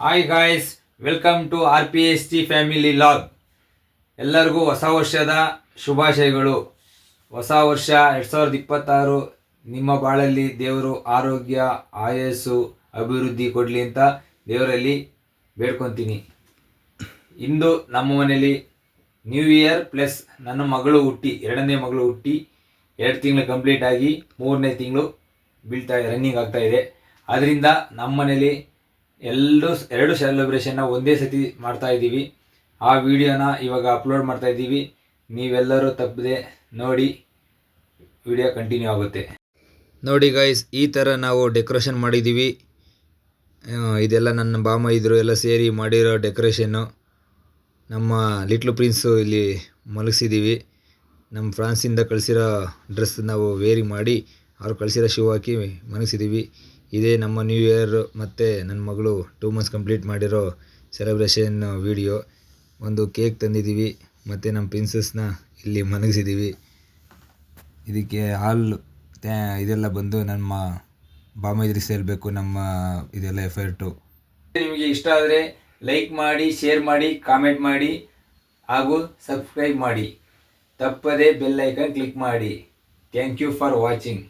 Hi guys, welcome to RPST family log. ಎಲ್ಲರಿಗೂ ಹೊಸ ವರ್ಷದ ಶುಭಾಶಯಗಳು. ಹೊಸ ವರ್ಷ 2026 ನಿಮ್ಮ ಬಾಳಲ್ಲಿ ದೇವರು ಆರೋಗ್ಯ, ಆಯಸ್ಸು, ಅಭಿವೃದ್ಧಿ ಕೊಡಲಿ ಅಂತ ದೇವರಲ್ಲಿ ಬೇಡ್ಕೊತೀನಿ. ಇಂದು ನಮ್ಮ ಮನೇಲಿ ನ್ಯೂ ಇಯರ್ ಪ್ಲಸ್ ನನ್ನ ಮಗಳು ಹುಟ್ಟಿ, ಎರಡನೇ ಮಗಳು ಹುಟ್ಟಿ 2 ತಿಂಗಳು ಕಂಪ್ಲೀಟ್ ಆಗಿ 3ನೇ ತಿಂಗಳು ರನ್ನಿಂಗ್ ಆಗ್ತಾ ಇದೆ. ಅದರಿಂದ ನಮ್ಮ ಮನೇಲಿ ಎರಡು ಸೆಲೆಬ್ರೇಷನ್ನ ಒಂದೇ ಸತಿ ಮಾಡ್ತಾ ಇದ್ದೀವಿ. ಆ ವಿಡಿಯೋನ ಇವಾಗ ಅಪ್ಲೋಡ್ ಮಾಡ್ತಾ ಇದ್ದೀವಿ. ನೀವೆಲ್ಲರೂ ತಪ್ಪದೆ ನೋಡಿ, ವಿಡಿಯೋ ಕಂಟಿನ್ಯೂ ಆಗುತ್ತೆ. ನೋಡಿ ಗೈಸ್, ಈ ಥರ ನಾವು ಡೆಕೋರೇಷನ್ ಮಾಡಿದ್ದೀವಿ. ಇದೆಲ್ಲ ನನ್ನ ಬಾಮ ಇದ್ರು ಎಲ್ಲ ಸೇರಿ ಮಾಡಿರೋ ಡೆಕೋರೇಷನ್ನು. ನಮ್ಮ ಲಿಟ್ಲ್ ಪ್ರಿನ್ಸು ಇಲ್ಲಿ ಮಲಗಿಸಿದ್ದೀವಿ. ನಮ್ಮ ಫ್ರಾನ್ಸಿಂದ ಕಳಿಸಿರೋ ಡ್ರೆಸ್ ನಾವು ವೇರಿ ಮಾಡಿ ಅವ್ರು ಕಳಿಸಿರೋ ಶೂ ಹಾಕಿ ಮಲಗಿಸಿದ್ದೀವಿ. ಇದೇ ನಮ್ಮ ನ್ಯೂ ಇಯರ್ ಮತ್ತು ನನ್ನ ಮಗಳು 2 ಮಂತ್ಸ್ ಕಂಪ್ಲೀಟ್ ಮಾಡಿರೋ ಸೆಲೆಬ್ರೇಷನ್ ವಿಡಿಯೋ. ಒಂದು ಕೇಕ್ ತಂದಿದ್ದೀವಿ ಮತ್ತು ನಮ್ಮ ಪ್ರಿನ್ಸಸ್ನ ಇಲ್ಲಿ ಮಲಗಿಸಿದ್ದೀವಿ. ಇದಕ್ಕೆ ಇದೆಲ್ಲ ಬಂದು ನಮ್ಮ ಬಾಮ ಇದ್ರಿಗೆ ಸೇರಬೇಕು, ನಮ್ಮ ಇದೆಲ್ಲ ಎಫರ್ಟು. ನಿಮಗೆ ಇಷ್ಟ ಆದರೆ ಲೈಕ್ ಮಾಡಿ, ಶೇರ್ ಮಾಡಿ, ಕಾಮೆಂಟ್ ಮಾಡಿ ಹಾಗೂ ಸಬ್ಸ್ಕ್ರೈಬ್ ಮಾಡಿ. ತಪ್ಪದೇ ಬೆಲ್ ಐಕನ್ ಕ್ಲಿಕ್ ಮಾಡಿ. Thank you for watching.